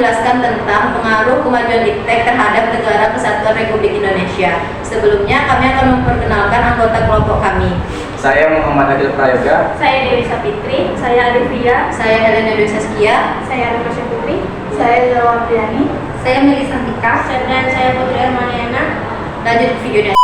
menjelaskan tentang pengaruh kemajuan iptek terhadap Negara Kesatuan Republik Indonesia. Sebelumnya, kami akan memperkenalkan anggota kelompok kami. Saya Muhammad Adil Prayoga. Saya Dewi Sapitri. Saya Alivia. Saya Helena Dwi Saskia. Saya Arifasya Putri. Saya Zawa Priani. Saya Melisa Tika. Dan saya Putri Armaniana. Lanjut videonya.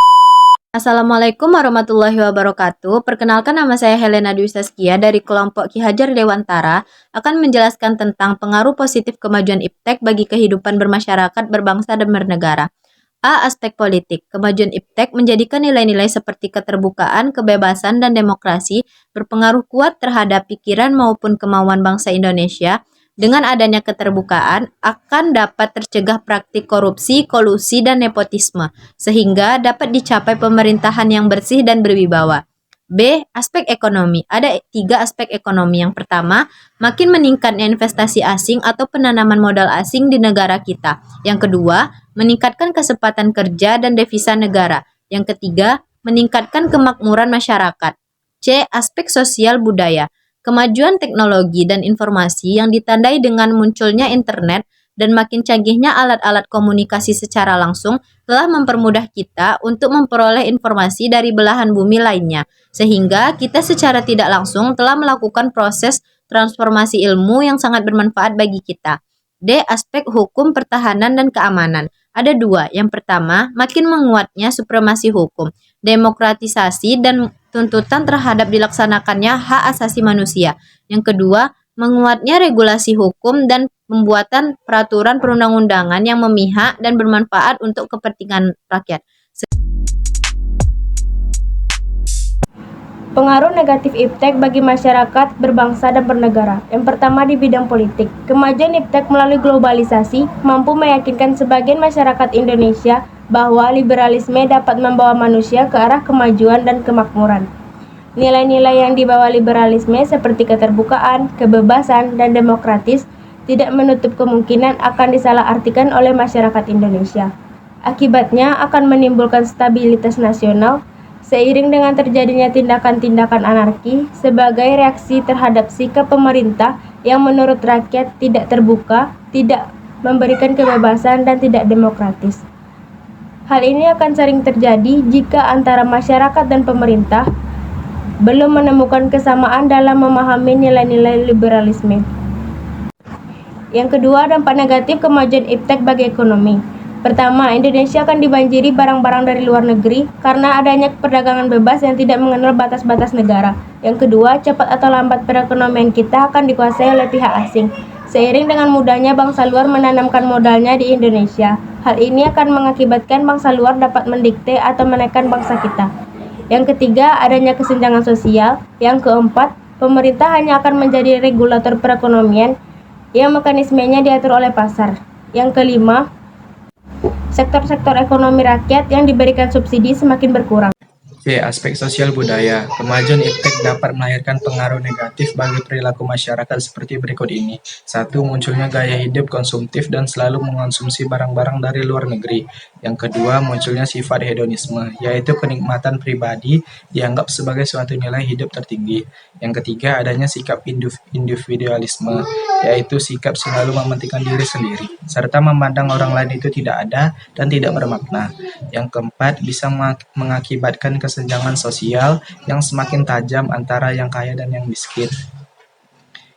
Assalamualaikum warahmatullahi wabarakatuh. Perkenalkan, nama saya Helena Dwi Saskia dari kelompok Ki Hajar Dewantara akan menjelaskan tentang pengaruh positif kemajuan iptek bagi kehidupan bermasyarakat, berbangsa, dan bernegara. A. Aspek politik. Kemajuan iptek menjadikan nilai-nilai seperti keterbukaan, kebebasan, dan demokrasi berpengaruh kuat terhadap pikiran maupun kemauan bangsa Indonesia. Dengan adanya keterbukaan, akan dapat tercegah praktik korupsi, kolusi, dan nepotisme, sehingga dapat dicapai pemerintahan yang bersih dan berwibawa. B. Aspek ekonomi. Ada 3 aspek ekonomi. Yang pertama, makin meningkatnya investasi asing atau penanaman modal asing di negara kita. Yang kedua, meningkatkan kesempatan kerja dan devisa negara. Yang ketiga, meningkatkan kemakmuran masyarakat. C. Aspek sosial budaya. Kemajuan teknologi dan informasi yang ditandai dengan munculnya internet dan makin canggihnya alat-alat komunikasi secara langsung telah mempermudah kita untuk memperoleh informasi dari belahan bumi lainnya, sehingga kita secara tidak langsung telah melakukan proses transformasi ilmu yang sangat bermanfaat bagi kita. D. Aspek hukum, pertahanan, dan keamanan. Ada 2. Yang pertama, makin menguatnya supremasi hukum, demokratisasi, dan tuntutan terhadap dilaksanakannya hak asasi manusia. Yang kedua, menguatnya regulasi hukum dan pembuatan peraturan perundang-undangan yang memihak dan bermanfaat untuk kepentingan rakyat. Pengaruh negatif iptek bagi masyarakat, berbangsa, dan bernegara. Yang pertama, di bidang politik. Kemajuan iptek melalui globalisasi mampu meyakinkan sebagian masyarakat Indonesia bahwa liberalisme dapat membawa manusia ke arah kemajuan dan kemakmuran. Nilai-nilai yang dibawa liberalisme seperti keterbukaan, kebebasan, dan demokratis tidak menutup kemungkinan akan disalahartikan oleh masyarakat Indonesia. Akibatnya akan menimbulkan stabilitas nasional seiring dengan terjadinya tindakan-tindakan anarki sebagai reaksi terhadap sikap pemerintah yang menurut rakyat tidak terbuka, tidak memberikan kebebasan, dan tidak demokratis. Hal ini akan sering terjadi jika antara masyarakat dan pemerintah belum menemukan kesamaan dalam memahami nilai-nilai liberalisme. Yang kedua, dampak negatif kemajuan iptek bagi ekonomi. Pertama, Indonesia akan dibanjiri barang-barang dari luar negeri karena adanya perdagangan bebas yang tidak mengenal batas-batas negara. Yang kedua, cepat atau lambat perekonomian kita akan dikuasai oleh pihak asing. Seiring dengan mudahnya bangsa luar menanamkan modalnya di Indonesia, hal ini akan mengakibatkan bangsa luar dapat mendikte atau menekan bangsa kita. Yang ketiga, adanya kesenjangan sosial. Yang keempat, pemerintah hanya akan menjadi regulator perekonomian yang mekanismenya diatur oleh pasar. Yang kelima, sektor-sektor ekonomi rakyat yang diberikan subsidi semakin berkurang. C. Aspek sosial budaya. Kemajuan iptek dapat melahirkan pengaruh negatif bagi perilaku masyarakat seperti berikut ini. 1. Munculnya gaya hidup konsumtif dan selalu mengonsumsi barang-barang dari luar negeri. Yang kedua, munculnya sifat hedonisme, yaitu kenikmatan pribadi dianggap sebagai suatu nilai hidup tertinggi. Yang ketiga, adanya sikap individualisme, yaitu sikap selalu mementingkan diri sendiri, serta memandang orang lain itu tidak ada dan tidak bermakna. Yang keempat, bisa mengakibatkan kesenjangan sosial yang semakin tajam antara yang kaya dan yang miskin.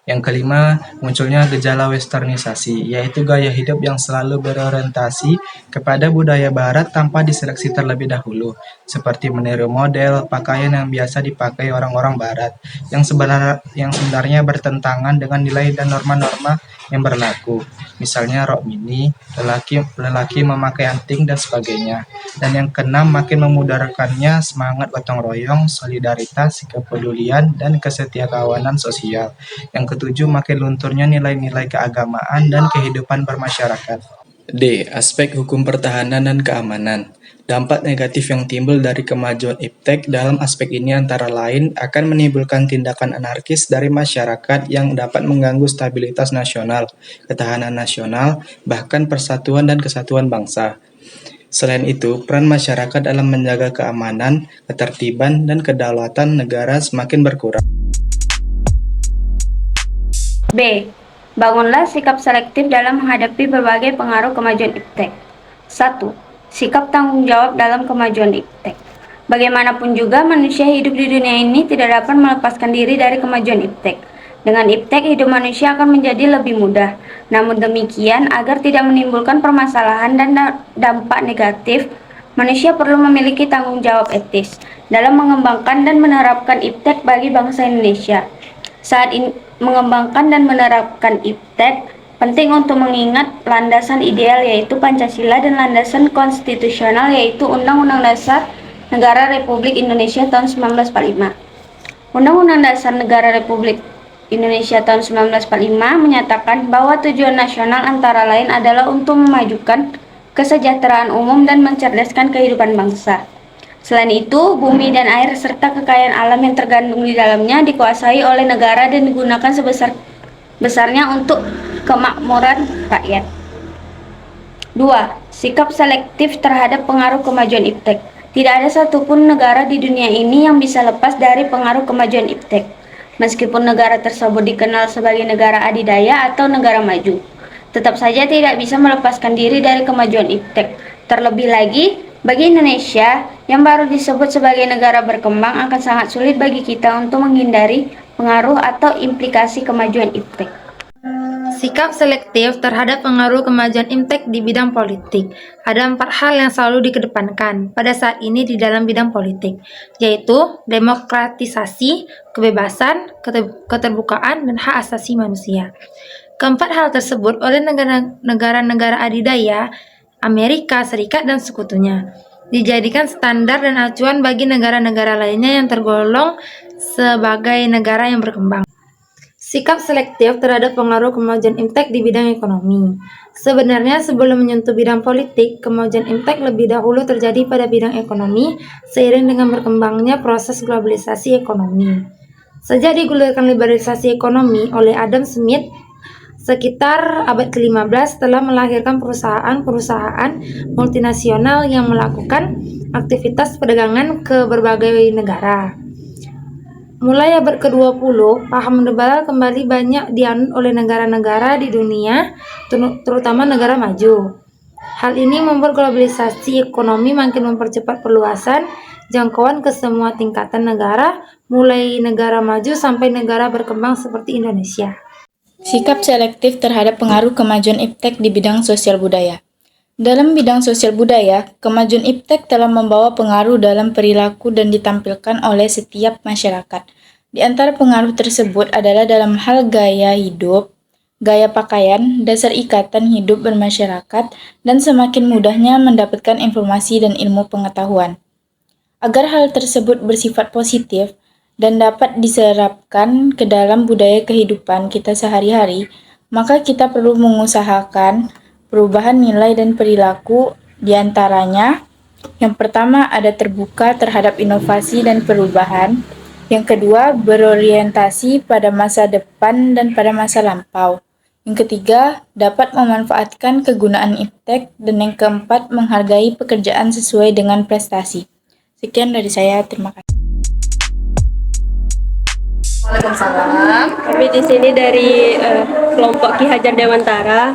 Yang kelima, munculnya gejala westernisasi, yaitu gaya hidup yang selalu berorientasi kepada budaya barat tanpa diseleksi terlebih dahulu, seperti meniru model pakaian yang biasa dipakai orang-orang barat, yang sebenarnya bertentangan dengan nilai dan norma-norma yang berlaku. Misalnya rok mini, lelaki memakai anting, dan sebagainya. Dan yang keenam, makin memudarkannya semangat gotong royong, solidaritas, kepedulian, dan kesetiakawanan sosial. Yang ketujuh, makin lunturnya nilai-nilai keagamaan dan kehidupan bermasyarakat. D. Aspek hukum pertahanan dan keamanan. Dampak negatif yang timbul dari kemajuan iptek dalam aspek ini antara lain akan menimbulkan tindakan anarkis dari masyarakat yang dapat mengganggu stabilitas nasional, ketahanan nasional, bahkan persatuan dan kesatuan bangsa. Selain itu, peran masyarakat dalam menjaga keamanan, ketertiban, dan kedaulatan negara semakin berkurang. B. Bangunlah sikap selektif dalam menghadapi berbagai pengaruh kemajuan iptek. 1. Sikap tanggung jawab dalam kemajuan iptek. Bagaimanapun juga, manusia hidup di dunia ini tidak dapat melepaskan diri dari kemajuan iptek. Dengan iptek, hidup manusia akan menjadi lebih mudah. Namun demikian, agar tidak menimbulkan permasalahan dan dampak negatif, manusia perlu memiliki tanggung jawab etis dalam mengembangkan dan menerapkan iptek bagi bangsa Indonesia. Saat mengembangkan dan menerapkan iptek, penting untuk mengingat landasan ideal yaitu Pancasila dan landasan konstitusional yaitu Undang-Undang Dasar Negara Republik Indonesia tahun 1945. Undang-Undang Dasar Negara Republik Indonesia tahun 1945 menyatakan bahwa tujuan nasional antara lain adalah untuk memajukan kesejahteraan umum dan mencerdaskan kehidupan bangsa. Selain itu, bumi dan air serta kekayaan alam yang tergandung di dalamnya dikuasai oleh negara dan digunakan sebesar-besarnya untuk kemakmuran rakyat. 2. Sikap selektif terhadap pengaruh kemajuan iptek. Tidak ada satupun negara di dunia ini yang bisa lepas dari pengaruh kemajuan iptek, meskipun negara tersebut dikenal sebagai negara adidaya atau negara maju. Tetap saja tidak bisa melepaskan diri dari kemajuan iptek. Terlebih lagi, bagi Indonesia yang baru disebut sebagai negara berkembang akan sangat sulit bagi kita untuk menghindari pengaruh atau implikasi kemajuan iptek. Sikap selektif terhadap pengaruh kemajuan iptek di bidang politik. Ada 4 hal yang selalu dikedepankan pada saat ini di dalam bidang politik, yaitu demokratisasi, kebebasan, keterbukaan, dan hak asasi manusia. Keempat hal tersebut oleh negara-negara adidaya, Amerika Serikat dan sekutunya, dijadikan standar dan acuan bagi negara-negara lainnya yang tergolong sebagai negara yang berkembang. Sikap selektif terhadap pengaruh kemajuan iptek di bidang ekonomi. Sebenarnya sebelum menyentuh bidang politik, kemajuan iptek lebih dahulu terjadi pada bidang ekonomi seiring dengan berkembangnya proses globalisasi ekonomi. Sejak digulirkan liberalisasi ekonomi oleh Adam Smith sekitar abad ke-15 telah melahirkan perusahaan-perusahaan multinasional yang melakukan aktivitas perdagangan ke berbagai negara. Mulai abad ke-20, paham liberal kembali banyak dianut oleh negara-negara di dunia, terutama negara maju. Hal ini membuat globalisasi ekonomi makin mempercepat perluasan jangkauan ke semua tingkatan negara, mulai negara maju sampai negara berkembang seperti Indonesia. Sikap selektif terhadap pengaruh kemajuan iptek di bidang sosial budaya. Dalam bidang sosial budaya, kemajuan iptek telah membawa pengaruh dalam perilaku dan ditampilkan oleh setiap masyarakat. Di antara pengaruh tersebut adalah dalam hal gaya hidup, gaya pakaian, dasar ikatan hidup bermasyarakat, dan semakin mudahnya mendapatkan informasi dan ilmu pengetahuan. Agar hal tersebut bersifat positif dan dapat diserapkan ke dalam budaya kehidupan kita sehari-hari, maka kita perlu mengusahakan perubahan nilai dan perilaku. Di antaranya, yang pertama ada terbuka terhadap inovasi dan perubahan. Yang kedua, berorientasi pada masa depan dan pada masa lampau. Yang ketiga, dapat memanfaatkan kegunaan iptek. Dan yang keempat, menghargai pekerjaan sesuai dengan prestasi. Sekian dari saya, terima kasih. Waalaikumsalam. Kami di sini dari kelompok Ki Hajar Dewantara.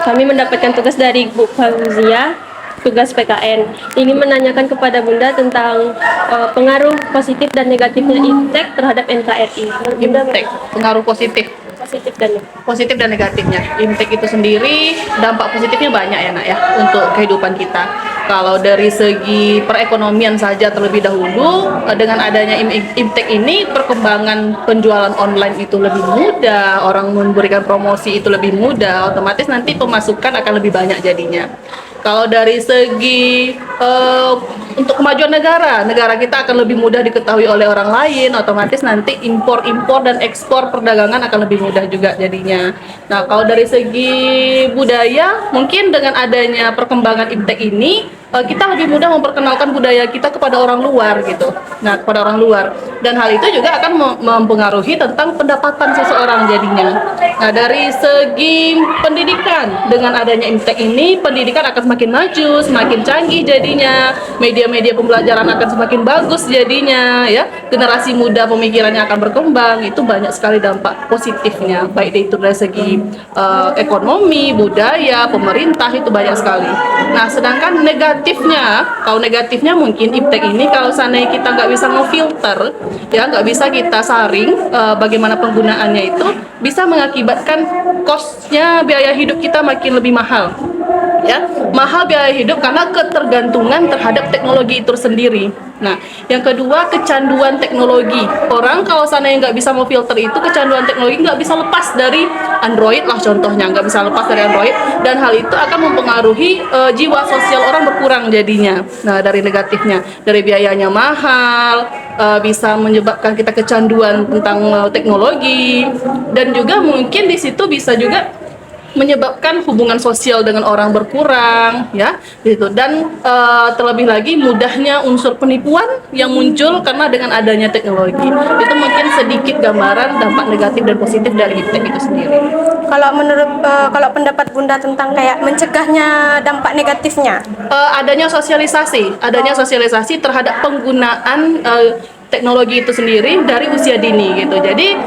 Kami mendapatkan tugas dari Bu Fauzia, tugas PKN. Ingin menanyakan kepada Bunda tentang pengaruh positif dan negatifnya iptek terhadap NKRI. Iptek, pengaruh positif dan dan negatifnya. Iptek itu sendiri dampak positifnya banyak ya nak ya untuk kehidupan kita. Kalau dari segi perekonomian saja terlebih dahulu, dengan adanya iptek ini perkembangan penjualan online itu lebih mudah, orang memberikan promosi itu lebih mudah, otomatis nanti pemasukan akan lebih banyak jadinya. Kalau dari segi untuk kemajuan negara kita akan lebih mudah diketahui oleh orang lain, otomatis nanti impor dan ekspor perdagangan akan lebih mudah juga jadinya. Nah, kalau dari segi budaya, mungkin dengan adanya perkembangan iptek ini, kita lebih mudah memperkenalkan budaya kita kepada orang luar gitu. Nah, kepada orang luar. Dan hal itu juga akan mempengaruhi tentang pendapatan seseorang jadinya. Nah, dari segi pendidikan, dengan adanya IMTEK ini, pendidikan akan semakin maju, semakin canggih jadinya, media-media pembelajaran akan semakin bagus jadinya, ya. Generasi muda pemikirannya akan berkembang, itu banyak sekali dampak positifnya, baik itu dari segi ekonomi, budaya, pemerintah, itu banyak sekali. Nah, sedangkan negatifnya, kalau negatifnya mungkin IMTEK ini kalau seandainya kita nggak bisa ngefilter, ya nggak bisa kita saring bagaimana penggunaannya itu bisa mengakibatkan cost-nya biaya hidup kita makin lebih mahal. Ya, mahal biaya hidup karena ketergantungan terhadap teknologi itu sendiri. Nah, yang kedua kecanduan teknologi. Orang kalau seandainya nggak bisa mau filter itu, kecanduan teknologi nggak bisa lepas dari Android lah contohnya, nggak bisa lepas dari Android, dan hal itu akan mempengaruhi jiwa sosial orang berkurang jadinya. Nah, dari negatifnya, dari biayanya mahal, bisa menyebabkan kita kecanduan tentang teknologi, dan juga mungkin di situ bisa juga menyebabkan hubungan sosial dengan orang berkurang, ya, gitu. Dan terlebih lagi mudahnya unsur penipuan yang muncul karena dengan adanya teknologi. Itu mungkin sedikit gambaran dampak negatif dan positif dari IMTEK itu sendiri. Kalau menurut kalau pendapat Bunda tentang kayak mencegahnya dampak negatifnya? Adanya sosialisasi terhadap penggunaan teknologi itu sendiri dari usia dini gitu. Jadi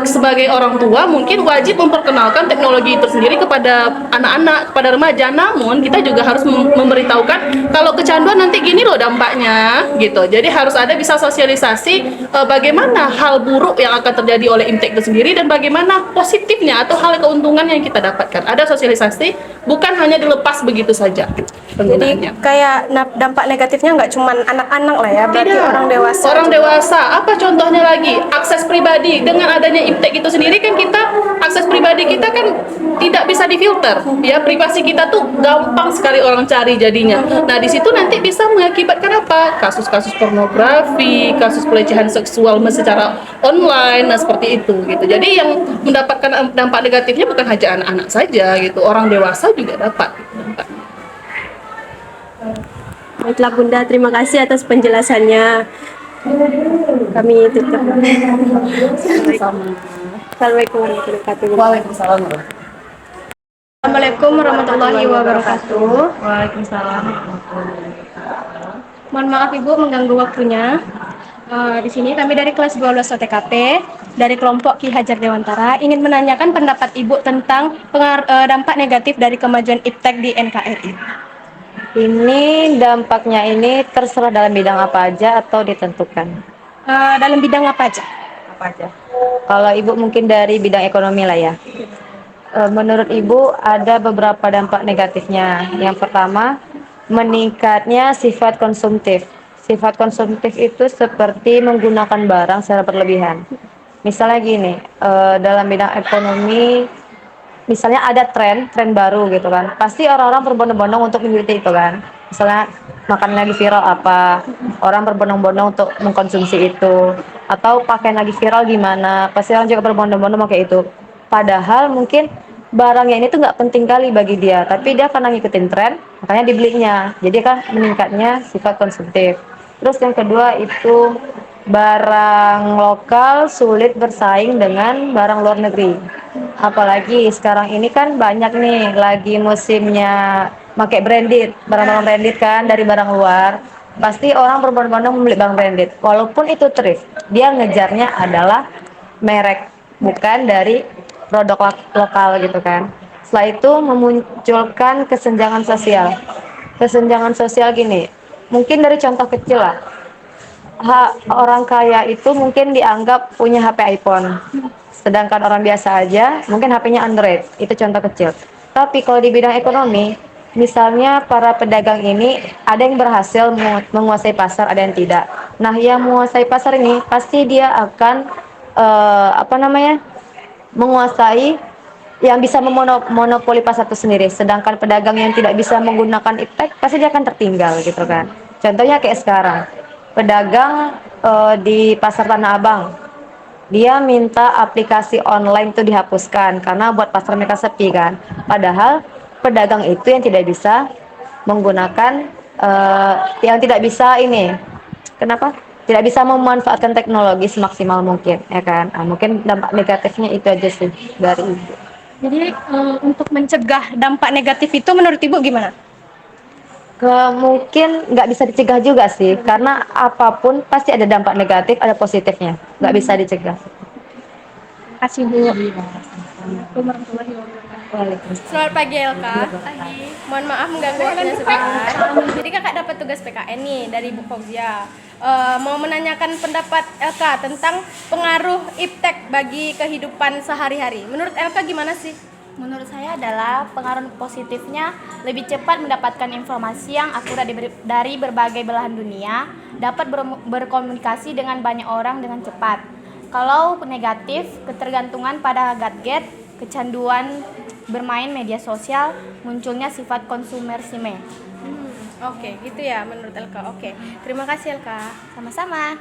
sebagai orang tua mungkin wajib memperkenalkan teknologi itu sendiri kepada anak-anak, kepada remaja. Namun kita juga harus memberitahukan kalau kecanduan nanti gini loh dampaknya gitu. Jadi harus ada bisa sosialisasi bagaimana hal buruk yang akan terjadi oleh IMTEK itu sendiri dan bagaimana positifnya atau hal keuntungan yang kita dapatkan. Ada sosialisasi, bukan hanya dilepas begitu saja penggunaannya. Jadi kayak dampak negatifnya nggak cuma anak-anak lah ya, berarti Tidak. orang dewasa. Orang dewasa, apa contohnya lagi? Akses pribadi. Dengan adanya IMTEK itu sendiri kan kita, akses pribadi kita kan tidak bisa difilter. Ya, privasi kita tuh gampang sekali orang cari jadinya. Nah, di situ nanti bisa mengakibatkan apa? Kasus-kasus pornografi, kasus pelecehan seksual secara online, nah seperti itu gitu. Jadi yang mendapatkan dampak negatifnya bukan hanya anak-anak saja gitu. Orang dewasa juga dapat dampak. Baiklah Bunda, terima kasih atas penjelasannya. Kami tutup. Assalamualaikum warahmatullahi wabarakatuh. Waalaikumsalam. Assalamualaikum warahmatullahi wabarakatuh. Waalaikumsalam. Mohon maaf Ibu mengganggu waktunya. Di sini kami dari kelas 12 OTKP dari kelompok Ki Hajar Dewantara ingin menanyakan pendapat Ibu tentang dampak negatif dari kemajuan IPTEK di NKRI. Ini dampaknya ini terserah dalam bidang apa aja atau ditentukan? Dalam bidang apa aja? Apa aja? Kalau Ibu mungkin dari bidang ekonomi lah ya. Menurut Ibu ada beberapa dampak negatifnya. Yang pertama, meningkatnya sifat konsumtif. Sifat konsumtif itu seperti menggunakan barang secara berlebihan. Misalnya gini, dalam bidang ekonomi, misalnya ada tren baru gitu kan, pasti orang-orang berbondong-bondong untuk mengikuti itu kan. Misalnya makanan lagi viral apa, orang berbondong-bondong untuk mengkonsumsi itu. Atau pakaian lagi viral gimana, pasti orang juga berbondong-bondong pakai itu. Padahal mungkin barangnya ini tuh nggak penting kali bagi dia, tapi dia karena ngikutin tren, makanya dibelinya. Jadi kan meningkatnya sifat konsumtif. Terus yang kedua itu barang lokal sulit bersaing dengan barang luar negeri. Apalagi sekarang ini kan banyak nih lagi musimnya pakai branded, barang-barang branded kan dari barang luar. Pasti orang berbondong-bondong membeli barang branded. Walaupun itu thrift, dia ngejarnya adalah merek, bukan dari produk lokal gitu kan. Setelah itu memunculkan kesenjangan sosial. Kesenjangan sosial gini, mungkin dari contoh kecil lah. Orang kaya itu mungkin dianggap punya HP iPhone, sedangkan orang biasa aja mungkin HP-nya Android. Itu contoh kecil. Tapi kalau di bidang ekonomi, misalnya para pedagang ini ada yang berhasil menguasai pasar, ada yang tidak. Nah, yang menguasai pasar ini pasti dia akan menguasai yang bisa memonopoli pasar itu sendiri. Sedangkan pedagang yang tidak bisa menggunakan IPTEK pasti dia akan tertinggal gitu kan. Contohnya kayak sekarang, pedagang di pasar Tanah Abang, dia minta aplikasi online itu dihapuskan karena buat pasar mereka sepi kan. Padahal pedagang itu yang tidak bisa menggunakan yang tidak bisa kenapa? Tidak bisa memanfaatkan teknologi semaksimal mungkin, ya kan? Mungkin dampak negatifnya itu aja sih dari ibu. Jadi untuk mencegah dampak negatif itu menurut Ibu gimana? Mungkin nggak bisa dicegah juga sih, karena apapun pasti ada dampak negatif, ada positifnya, nggak bisa dicegah. Terima kasih Bu. Assalamualaikum warahmatullahi wabarakatuh. Waalaikumsalam. Selamat pagi Elka. Mohon maaf mengganggu waktunya sebentar. Jadi kakak dapat tugas PKN nih dari Bu Fauzia. Mau menanyakan pendapat Elka tentang pengaruh iptek bagi kehidupan sehari-hari. Menurut Elka gimana sih? Menurut saya adalah pengaruh positifnya lebih cepat mendapatkan informasi yang akurat dari berbagai belahan dunia, dapat berkomunikasi dengan banyak orang dengan cepat. Kalau negatif, ketergantungan pada gadget, kecanduan bermain media sosial, munculnya sifat konsumerisme. Oke, gitu ya menurut Elka. Oke, terima kasih Elka. Sama-sama.